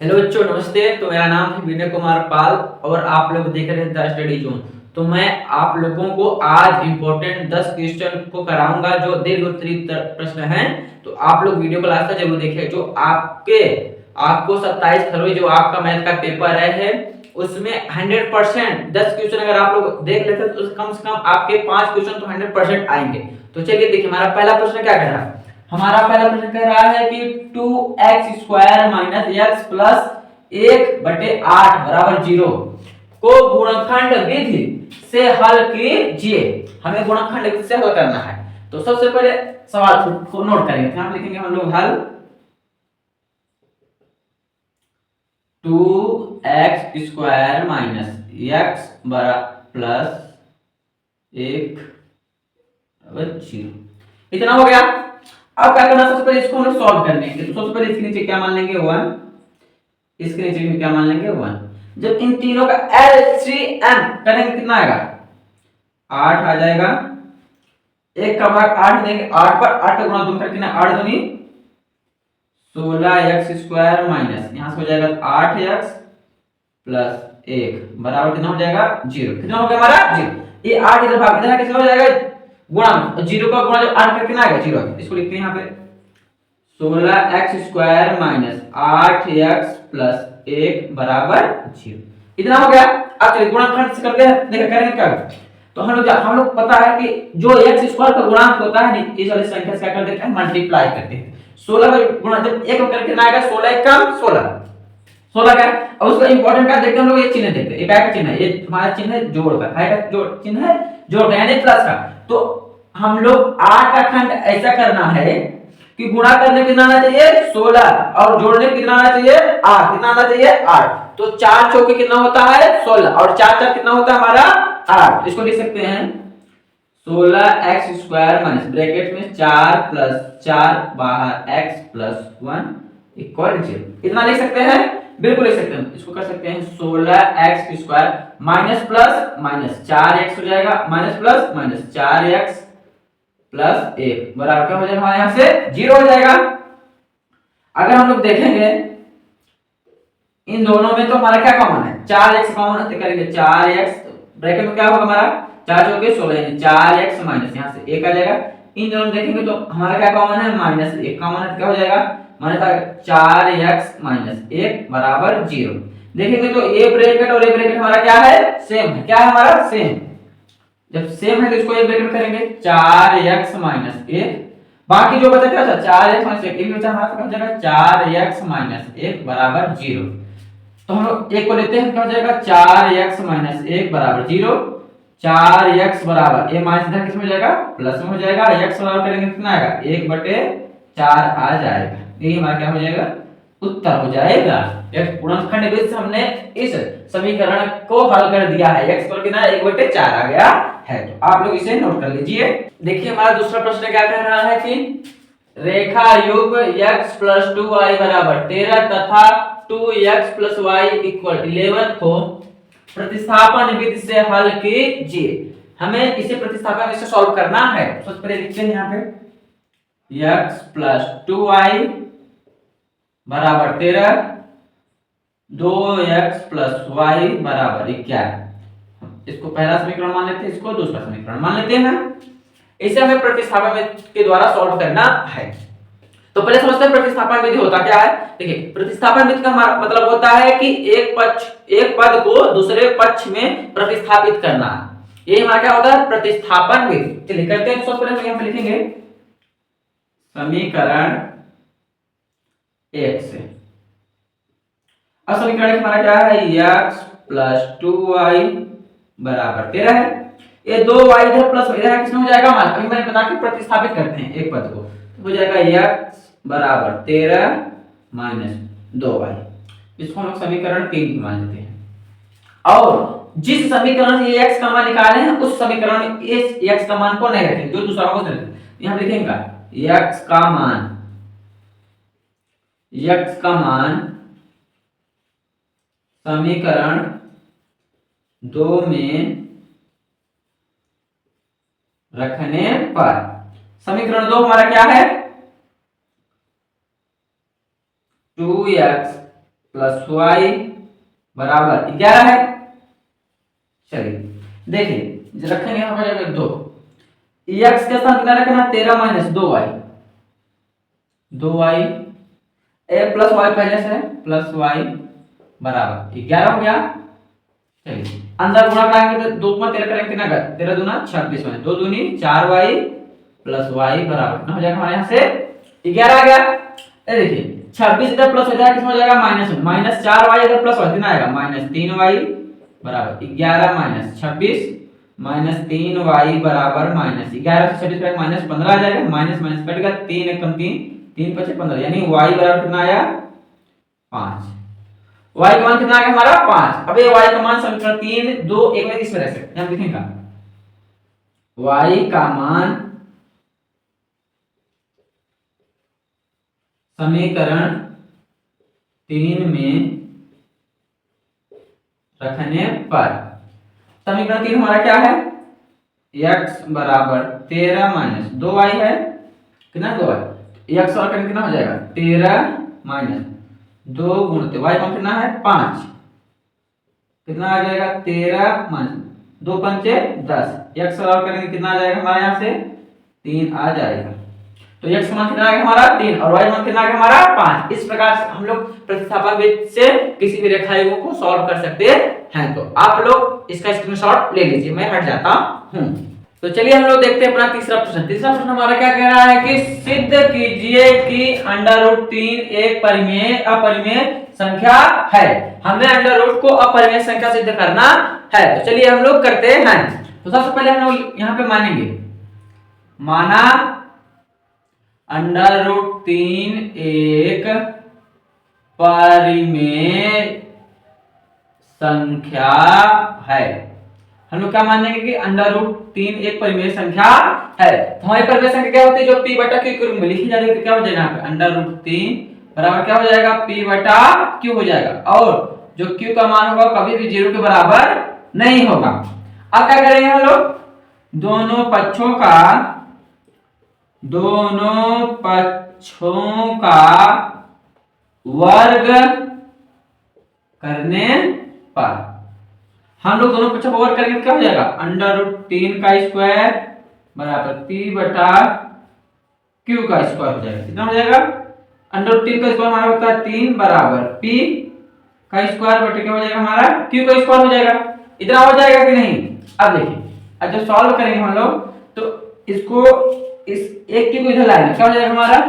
Hello बच्चों, नमस्ते। तो मेरा नाम है विनय कुमार पाल और आप लोग देख रहे हैं द स्टडी जोन। तो मैं आप लोगों को आज इम्पोर्टेंट 10 क्वेश्चन को कराऊंगा जो दीर्घ उत्तरीय प्रश्न हैं। तो आप लोग वीडियो को लास्ट तक जरूर देखिए। जो आपको 27 फरवरी जो आपका मैथ का पेपर है उसमें 100% 10 क्वेश्चन अगर आप लोग देख लेते हैं तो कम से कम आपके 5 क्वेश्चन तो 100% आएंगे। तो चलिए देखिए, हमारा पहला प्रश्न क्या कह रहा है। हमारा पहला प्रश्न कह रहा है कि 2x² माइनस एक्स प्लस 1/8 बराबर 0 को गुणनखंड विधि से हल कीजिए। हमें गुणनखंड विधि से हल करना है। तो सबसे पहले सवाल को नोट करेंगे। यहाँ लिखेंगे हम लोग हल 2x² माइनस एक्स प्लस 1 0। इतना हो गया। अब क्या करना, सबसे पहले इसको हम लोग सॉल्व कर लेंगे। तो सबसे पहले इसके नीचे क्या मान लेंगे 1, इसके नीचे भी क्या मान लेंगे 1। जब इन तीनों का LCM करेंगे कितना आएगा 8 आ जाएगा। 1 का भाग 8 देंगे, 8 पर 8 का गुणा 2 करके ना 8 दूनी 16x² माइनस यहां से हो जाएगा 8x प्लस 1 बराबर कितना हो जाएगा 0। कितना हो गया हमारा 0। ये 8 इधर भाग इधर कितना हो जाएगा गुणा, 0 का गुणा जब 8 करके ना आएगा 0। इसको लिखते हैं यहाँ पे 16x² माइनस 8x प्लस 1 बराबर 0। इतना हो गया। अब चलिए गुणनखंड से करते हैं, देखा करेंगे क्या। तो हम लोग पता है कि जो x² का गुणांक होता है नहीं, इस वाली संख्या से क्या कर देते हैं मल्टीप्लाई करते हैं। 16 का गुणा जब 1 करके ना आएगा 16 1 कम 16 का। अब उसका इंपॉर्टेंट क्या देखते हैं हम लोग, ये चिन्ह देखते हैं। ये क्या का चिन्ह है, ये हमारा चिन्ह है जोड़ का, है का जोड़ चिन्ह है जोड़ का यानी प्लस का। तो हम लोग 8 का खंड ऐसा करना है कि गुणा करने कितना आना चाहिए 16 और जोड़ने कितना आना चाहिए 8। कितना आना चाहिए 8। तो 4 चौके कितना होता है 16 और 4 4 कितना होता है हमारा 8। इसको लिख सकते हैं 16x² माइनस ब्रैकेट में 4 प्लस 4 बाहर x प्लस 1 इक्वल 0। इतना लिख सकते हैं, बिल्कुल लिख सकते हैं। इसको कर सकते हैं 16x² minus plus minus 4x हो जाएगा, minus plus minus 4x plus 1 बराबर क्या हो जाएगा हमारे यहां से 0 हो जाएगा। अगर हम लोग देखेंगे इन दोनों में तो हमारा क्या कॉमन है 4x कॉमन है। तो करेंगे 4x ब्रैकेट में क्या होगा हमारा 4 चौके 16 यानी 4x माइनस यहां से 1 आ जाएगा। इन दोनों देखेंगे तो हमारा क्या कॉमन है माइनस 1 कॉमन है। तो क्या हो जाएगा माइनस 4x माइनस 1 बराबर 0। देखेंगे तो ये ब्रैकेट और ये ब्रैकेट हमारा क्या है सेम है। क्या है हमारा सेम। जब सेम है तो इसको एक ब्रैकेट करेंगे 4x माइनस 1, बाकी जो बचा क्या था 4x माइनस 1 ये बचा हमारा क्या हो जाएगा 4x माइनस 1 बराबर 0। तो हम लोग एक को लेते हैं क्या हो जाएगा 4x माइनस 1 बराबर 0। 4x बराबर ये माइनस इधर किसमें हो जाएगा प्लस में हो जाएगा। x बराबर करेंगे कितना आएगा 1/4 आ जाएगा। ये हमारा क्या हो जाएगा उत्तर हो जाएगा। एक गुणनखंड विधि से हमने इस समीकरण को हल कर दिया है। x पर कितना 1/4 आ गया है। तो आप लोग इसे नोट कर लीजिए। देखिए हमारा दूसरा प्रश्न क्या कह रहा है कि रेखा युग x प्लस 2y बराबर 13 तथा 2x प्लस y इक्वल 11 को प्रतिस्थापन विधि से हल कीजिए। हमें इसे प्रतिस्थापन विधि से सॉल्व करना है। सबसे पहले लिखते हैं यहाँ पे x प्लस 2y बराबर 13, 2x प्लस y बराबर 11। इसको पहला समीकरण मान लेते हैं, इसको दूसरा समीकरण मान लेते हैं। इसे हमें प्रतिस्थापन विधि के द्वारा सॉल्व करना है। तो पहले समझते हैं प्रतिस्थापन विधि होता क्या है। देखिए प्रतिस्थापन विधि का मतलब होता है कि एक पद को दूसरे पक्ष में प्रतिस्थापित करना। ये हमारा क्या होता है प्रतिस्थापन विधि। चलिए करते हैं। सबसे पहले हम लिखेंगे समीकरण 1 से। अब समीकरण हमारा क्या है x प्लस 2y बराबर 13 है। ये 2y इधर प्लस इधर किसमें हो जाएगा मान अभी मैंने बता के प्रतिस्थापित करते हैं एक पद को। तो हो जाएगा x बराबर 13 माइनस 2y। इसको हम समीकरण 3 मान लेते हैं। और जिस समीकरण से ये x का मान निकाले हैं उस समीकरण में इस x का मान को नहीं रखेंगे, जो दूसरा होगा यहां लिखेंगे x का मान समीकरण 2 में रखने पर समीकरण 2 हमारा क्या है 2x प्लस वाई बराबर 11 है। चलिए देखिए रखेंगे यहाँ पर 2, एक्स के साथ कितना रखना 13 माइनस 2y, 2y ए प्लस वाई पहले से है प्लस वाई बराबर 11 हो गया। चलिए अंदर गुणा करेंगे तो 2 में 13 करेंगे कितना कर 13 दूना 26 में 2 दूनी 4y प्लस वाई बराबर कितना हो जाएगा हमारे यहाँ से 11 आ गया। ये देखिए 26 इधर प्लस हो जाएगा कितना हो जाएगा माइनस में, माइनस 4y इधर प्लस हो कितना आएगा माइनस 3y बराबर 11 माइनस 26 माइनस 3y बराबर माइनस 11 से 26 का माइनस 15 आ जाएगा, माइनस माइनस कटेगा 3 एक कम 3 3 पचे 15 यानी y बराबर कितना आया 5। y का मान कितना आ गया हमारा 5। अब ये y का मान समीकरण 3 2 1 में इसमें रख सकते हैं हम लिखेंगे y का मान समीकरण 3 में रखने पर समीकरण 3 हमारा क्या है x बराबर 13 माइनस 2y है कितना 2y, x और कितना हो जाएगा 13 माइनस 2 गुणित y का कितना है 5 कितना आ जाएगा 13 माइनस 2 पंचे 10, x और करेंगे कितना आ जाएगा हमारे यहाँ से 3 आ जाएगा। तो x मान कितना आ गया हमारा 3 और y मान कितना आ गया हमारा 5। इस प्रकार से हम लोग प्रतिस्थापन विधि से किसी भी रेखाएं को सॉल्व कर सकते हैं। तो आप लोग इसका स्क्रीनशॉट ले लीजिए, मैं हट जाता हूं। तो चलिए हम लोग देखते हैं अपना तीसरा प्रश्न। तीसरा प्रश्न हमारा क्या कह रहा है कि सिद्ध कीजिए कि √3 एक परिमेय अपरिमेय संख्या है। हमें √ को अपरिमेय संख्या सिद्ध करना है। तो चलिए हम लोग करते हैं। तो सबसे पहले हम लोग यहाँ पे मानेंगे, माना √3 एक परिमेय संख्या है। हम लोग क्या मानेंगे कि √3 एक परिमेय संख्या है। तो हमारी परिमेय संख्या क्या होती है जो p बटा q के रूप में लिखी जाती है। तो क्या हो जाएगा यहाँ पे √3 बराबर क्या हो जाएगा p बटा q हो जाएगा और जो q का मान होगा कभी भी 0 के बराबर नहीं होगा। अब क्या करेंगे हम लोग दोनों पक्षों का वर्ग करने पर हम लोग दोनों पक्षों का वर्ग करेंगे तो क्या हो जाएगा √3 का स्क्वायर बराबर p बटा q का स्क्वायर हो जाएगा। कितना हो जाएगा √3 का स्क्वायर हमारा होता है 3 बराबर p का स्क्वायर बटे क्या हो जाएगा हमारा q का स्क्वायर हो जाएगा। इतना हो जाएगा कि नहीं। अब देखिए अब जब सॉल्व करेंगे हम लोग तो इसको इस एक q को इधर लाएंगे क्या हो जाएगा हमारा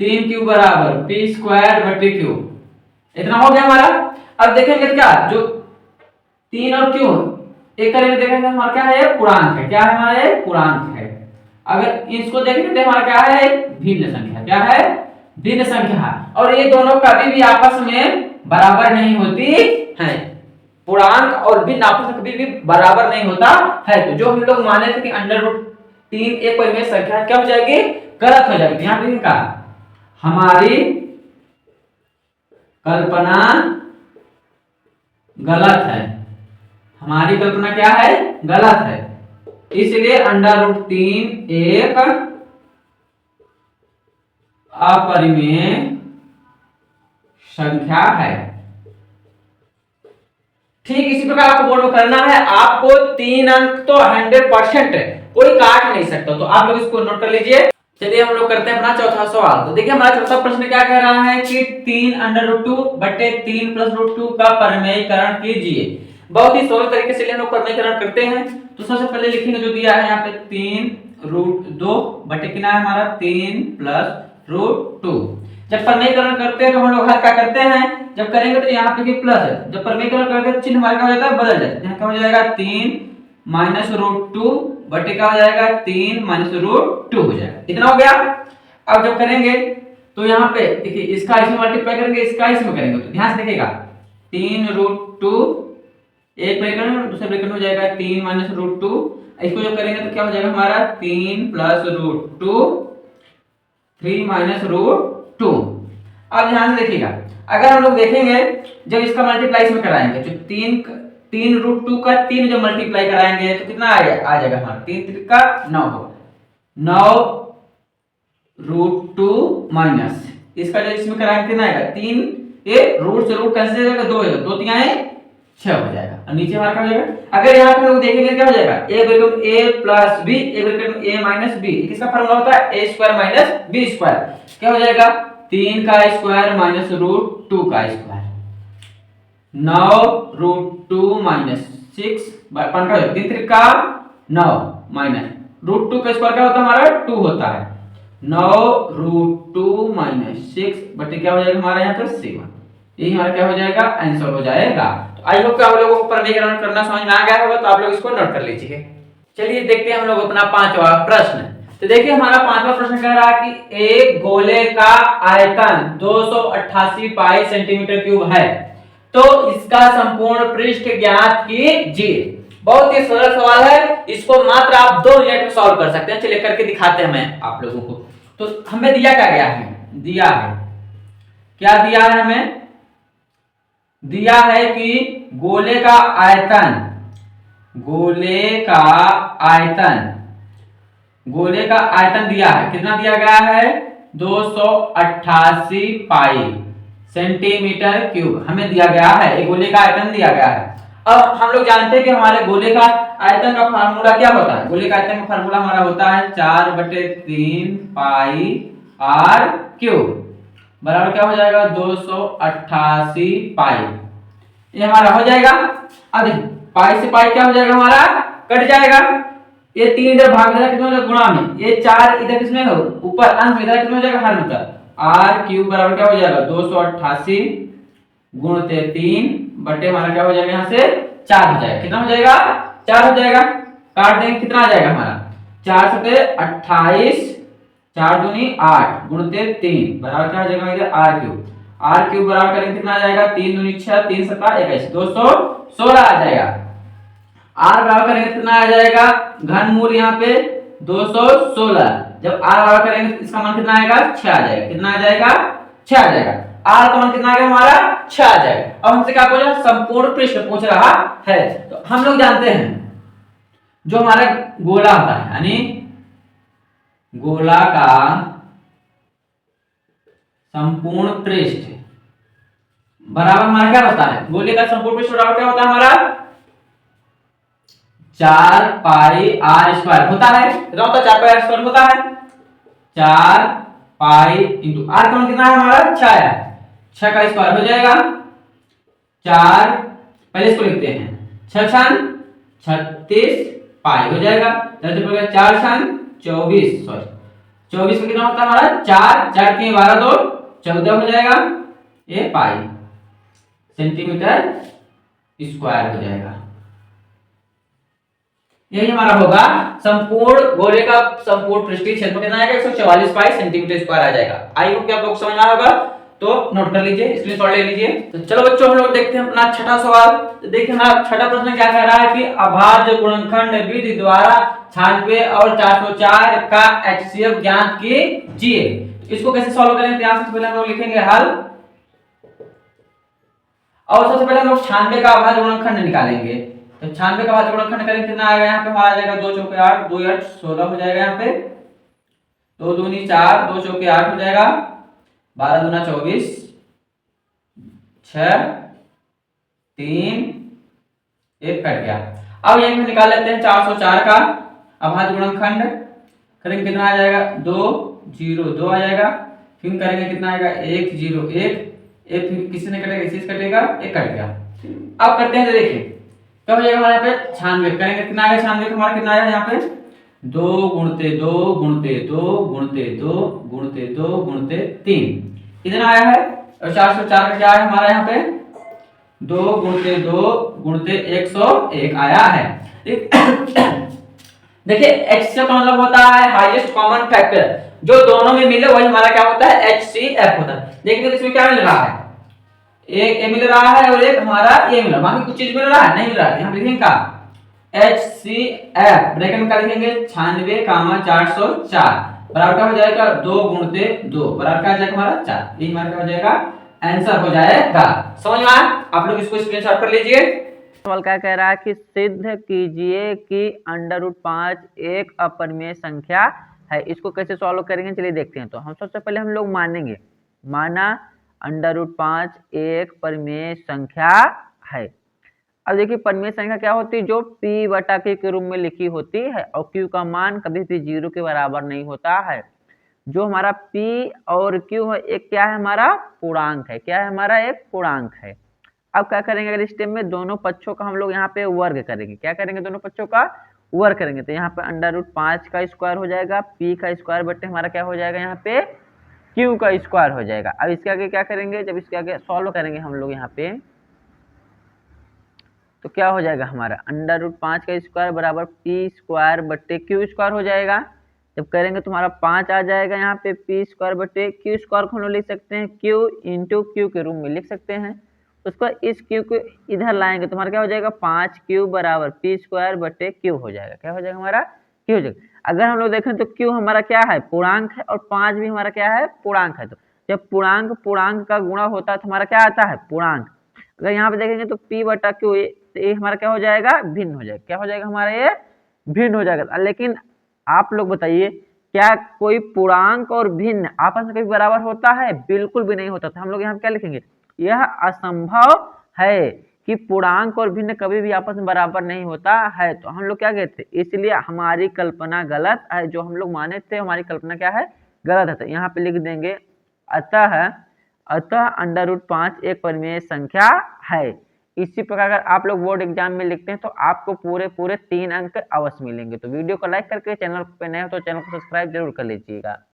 3q बराबर p स्क्वायर बटे q। इतना हो गया हमारा। अब देखेंगे क्या जो 3 और q एक करेंगे देखेंगे हमारा क्या है पूर्णांक है। क्या है हमारा ये पूर्णांक है। अगर इसको देखेंगे तो हमारा क्या है भिन्न संख्या। क्या है भिन्न संख्या। और ये दोनों कभी भी आपस में बराबर नहीं होती है। पूर्णांक और भिन्न आपस में कभी भी बराबर नहीं होता है। तो जो हम लोग माने थे कि √3 एक परिमेय संख्या क्या हो जाएगी गलत हो जाएगी। यहाँ पे कहा हमारी कल्पना गलत है। हमारी कल्पना क्या है गलत है। इसलिए √3 एक अपरिमेय संख्या है। ठीक इसी प्रकार आपको बोर्ड में करना है। आपको 3 अंक तो 100% कोई काट नहीं सकता। तो आप लोग इसको नोट कर लीजिए। चलिए हम लोग करते हैं अपना चौथा सवाल। तो देखिए हमारा चौथा प्रश्न क्या कह रहा है कि 3√2 बटे 3 + √2 का परिमेयकरण कीजिए। बहुत ही सरल तरीके से हम लोग परिमेयकरण करते हैं। तो सबसे पहले लिखेंगे जो दिया है यहाँ पे 3√2 बटे कितना है हमारा 3 + √2। जब परिमेयकरण करते हैं तो हम लोग हर क्या करते हैं जब करेंगे तो यहाँ पे प्लस है। जब परिमेयकरण करते हैं तो चिन्ह हमारा क्या हो जाता है बदल जाता है। यहाँ क्या हो जाएगा 3 - √2 बटे क्या हो जाएगा 3 - √2 हो जाएगा। इतना हो गया। अब जब करेंगे तो यहाँ पे देखिए इसका इसमें मल्टीप्लाई करेंगे इसका इसमें करेंगे तो ध्यान से देखिएगा 3√2 एक ब्रैकेट में दूसरे ब्रैकेट में हो जाएगा 3 - √2। इसको जब करेंगे तो क्या हो जाएगा हमारा 3 + √2 3 - √2। अब ध्यान से देखिएगा अगर हम लोग देखेंगे जब इसका मल्टीप्लाई इसमें कराएंगे तो 3√2 का 3 जब मल्टीप्लाई कराएंगे तो कितना आ जाएगा हमारा 3 का 9 होगा 9 √2 माइनस इसका जब इसमें कराएंगे कितना आएगा 3 ये रूट से रूट कैंसिल हो जाएगा, 2 हो जाएगा, 2 3 6 हो जाएगा। और नीचे हमारा क्या हो जाएगा, अगर यहाँ पे लोग देखेंगे क्या हो जाएगा, a बराबर a प्लस b, a बराबर a माइनस b, किसका फार्मूला होता है a square minus b square, क्या हो जाएगा 3 का स्क्वायर माइनस रूट 2 का स्क्वायर, 9 रूट 2 माइनस 6 पान का 3 3 का 9 माइनस रूट 2 का स्क्वायर क्या होता है हमारा 2 होता है, 9 रूट 2 माइनस 6 बटे क्या हो जाएगा हमारा यहाँ पर 7, यही हमारा क्या हो जाएगा आंसर हो जाएगा। तो आई होप कि आप लोगों को समीकरण करना समझ में आ गया होगा, तो आप लोग इसको नोट कर लीजिए। चलिए देखते हैं हम लोग अपना पांचवा प्रश्न। तो देखिए हमारा पांचवा प्रश्न कह रहा है कि एक गोले का आयतन 288 पाई सेंटीमीटर क्यूब है, तो इसका संपूर्ण पृष्ठ ज्ञात कीजिए। बहुत ही सरल सवाल है, इसको मात्र आप 2 मिनट में सॉल्व कर सकते हैं। चलिए करके दिखाते हैं मैं आप लोगों को। तो हमें दिया क्या गया है, दिया है क्या, दिया है हमें दिया है कि गोले का आयतन, गोले का आयतन, गोले का आयतन दिया है, कितना दिया गया है 288 पाई सेंटीमीटर क्यूब हमें दिया गया है, एक गोले का आयतन दिया गया है। अब हम लोग जानते हैं कि हमारे गोले का आयतन का फार्मूला क्या होता है, गोले का आयतन का फार्मूला हमारा होता है 4/3 पाई आर क्यूब बराबर क्या हो जाएगा 288 पाई, ये हमारा हो जाएगा। अब पाई से पाई क्या हो जाएगा हमारा कट जाएगा, ये 3 इधर भाग जाएगा कितना हो जाएगा गुणा में, ये 4 इधर किसमें हो ऊपर अंश में, इधर कितना हो जाएगा हर में, आर क्यूब बराबर क्या हो जाएगा 288 गुणते 3 बटे हमारा क्या हो जाएगा यहाँ से 4 हो जाएगा, कितना हो जाएगा 4 हो जाएगा, काट देंगे कितना आ जाएगा हमारा 4 सते 28, 4 दूनी 8 गुणते 3 बराबर क्या हो जाएगा इधर आर क्यूब, आर क्यूब बराबर करेंगे कितना आ जाएगा 3 दूनी 6, 3 सता 21, 216 आ जाएगा। आर बराबर करेंगे कितना आ जाएगा घनमूल यहाँ पे 216, जब आर बराबर करेंगे इसका मान कितना आएगा 6 आ जाएगा, कितना आ जाएगा 6 आ जाएगा, आर का मान कितना आ गया हमारा 6 आ जाएगा। अब हमसे क्या पूछ रहा है, संपूर्ण पृष्ठ पूछ रहा है। तो हम लोग जानते हैं जो हमारा गोला होता है, यानी गोला का संपूर्ण पृष्ठ बराबर हमारा क्या होता है, गोले का संपूर्ण पृष्ठ बराबर क्या होता है हमारा 4 पाई आर स्क्वायर होता है, कितना होता है 4 पाई आर स्क्वायर होता है, 4 पाई इंटू आर का मान कितना है हमारा 6 है, 6 का स्क्वायर हो जाएगा 4, पहले इसको लिखते हैं 6 छन 36 पाई हो जाएगा, 4 छन 24, सॉरी 24 में कितना होता है हमारा 4, 4 3 12 2 14 हो जाएगा, ये पाई सेंटीमीटर स्क्वायर हो जाएगा। यही हमारा होगा संपूर्ण गोले का संपूर्ण पृष्ठीय क्षेत्रफल कितना आएगा 144 पाई सेंटीमीटर स्क्वायर आ जाएगा। आई होप कि आप लोग समझ में आया होगा, तो नोट कर लीजिए, स्क्रीनशॉट ले लीजिए। तो चलो बच्चों हम लोग देखते हैं अपना छठा सवाल। तो देखिए हमारा छठा प्रश्न क्या कह रहा है कि अभाज्य गुणनखंड विधि द्वारा 96 और 404 का एचसीएफ ज्ञात कीजिए। इसको कैसे सॉल्व करेंगे, यहाँ से पहले हम लोग लिखेंगे हल, और सबसे पहले हम लोग 96 का अभाज्य गुणनखंड निकालेंगे। तो 96 का अभाज्य गुणनखंड करेंगे कितना आएगा, यहाँ पे हमारा आ जाएगा 2 चौके 8, 2 8 16 हो जाएगा, यहाँ पे 2 दूनी 4, 2 चौके 8 हो जाएगा, 12 दूना 24, 6 3 1 कट गया। अब यहीं पे निकाल लेते हैं 404 का अभाज्य गुणनखंड, करेंगे कितना आ जाएगा 2 0 2 आ जाएगा, फिर करेंगे कितना आएगा 1 0 1, एक फिर किसी ने कटेगा इसी से कटेगा, एक कट गया। अब करते हैं तो देखिए क्या हो जाएगा हमारे यहाँ पे 96 करेंगे कितना आएगा, 96 का हमारा कितना आएगा यहाँ पे 2 गुणते 2 गुणते 2 गुणते 2 गुणते 2 गुणते 3 कितना आया है, और 404 का क्या है हमारा यहाँ पे 2 गुणते 2 गुणते 101 आया है। देखिए एचसीएफ का मतलब होता है हाईएस्ट कॉमन फैक्टर, जो दोनों में मिले वही हमारा क्या होता है एचसीएफ होता है। देखिए इसमें क्या मिल रहा है, एक ए मिल रहा है और एक हमारा ए मिल रहा है, बाकी कुछ चीज मिल रहा है नहीं मिल रहा है, हम लिखेंगे का HCF ब्रैकेट में क्या लिखेंगे 96, 404 बराबर क्या हो जाएगा 2 गुणते 2 बराबर क्या हो जाएगा हमारा 4, यही हमारा क्या हो जाएगा आंसर हो जाएगा। समझ में आया, आप लोग इसको स्क्रीनशॉट कर लीजिए। सवाल क्या कह रहा है कि सिद्ध कीजिए कि √5 एक अपरिमेय संख्या है। इसको कैसे सॉल्व करेंगे चलिए देखते हैं। तो हम सबसे पहले हम लोग मानेंगे, माना √5 एक परिमेय संख्या है। अब देखिए परिमेय संख्या क्या होती है, जो p बटा q के रूप में लिखी होती है और q का मान कभी भी 0 के बराबर नहीं होता है। जो हमारा p और q है एक क्या है, हमारा पूर्णांक है। क्या है, हमारा एक पूर्णांक है। अब क्या करेंगे, अगर इस स्टेप में दोनों पक्षों का हम लोग यहाँ पे वर्ग करेंगे। क्या करेंगे, दोनों पक्षों का वर्ग करेंगे। तो यहाँ पे √5 का स्क्वायर हो जाएगा, p का स्क्वायर बटे हमारा क्या हो जाएगा, यहाँ पे q का स्क्वायर हो जाएगा। अब इसके आगे क्या करेंगे, जब इसके आगे सॉल्व करेंगे हम लोग यहाँ पे, तो क्या हो जाएगा, हमारा √5 का स्क्वायर बराबर p स्क्वायर बटे q स्क्वायर हो जाएगा। जब करेंगे तो हमारा 5 आ जाएगा यहाँ पे, p स्क्वायर बटे q स्क्वायर को हम लोग लिख सकते हैं q इंटू क्यू के रूप में लिख सकते हैं। उसको इस q को इधर लाएंगे तो हमारा क्या हो जाएगा, 5q बराबर p स्क्वायर बटे q हो जाएगा। क्या हो जाएगा, हमारा q हो जाएगा। अगर हम लोग देखें तो q हमारा क्या है, पूर्णांक है, और 5 भी हमारा क्या है, पूर्णांक है। तो जब पूर्णांक पूर्णांक का गुणा होता है तो हमारा क्या आता है, पूर्णांक। अगर यहाँ पे देखेंगे तो p बटा q, तो ये हमारा क्या हो जाएगा, भिन्न हो जाएगा। क्या हो जाएगा, हमारा ये भिन्न हो जाएगा। लेकिन आप लोग बताइए, क्या कोई पूर्णांक और भिन्न आपस में कभी बराबर होता है, बिल्कुल भी नहीं होता। तो हम लोग यहाँ क्या लिखेंगे, यह असंभव है कि पूर्णांक और भिन्न कभी भी आपस में बराबर नहीं होता है। तो हम लोग क्या कहते हैं, इसलिए हमारी कल्पना गलत है। जो हम लोग माने थे हमारी कल्पना क्या है, गलत है। तो यहाँ पे लिख देंगे अतः √5 एक परिमेय संख्या है। इसी प्रकार अगर आप लोग बोर्ड एग्जाम में लिखते हैं तो आपको पूरे 3 अंक अवश्य मिलेंगे। तो वीडियो को लाइक करके, चैनल पे नए हो तो चैनल को सब्सक्राइब जरूर कर लीजिएगा।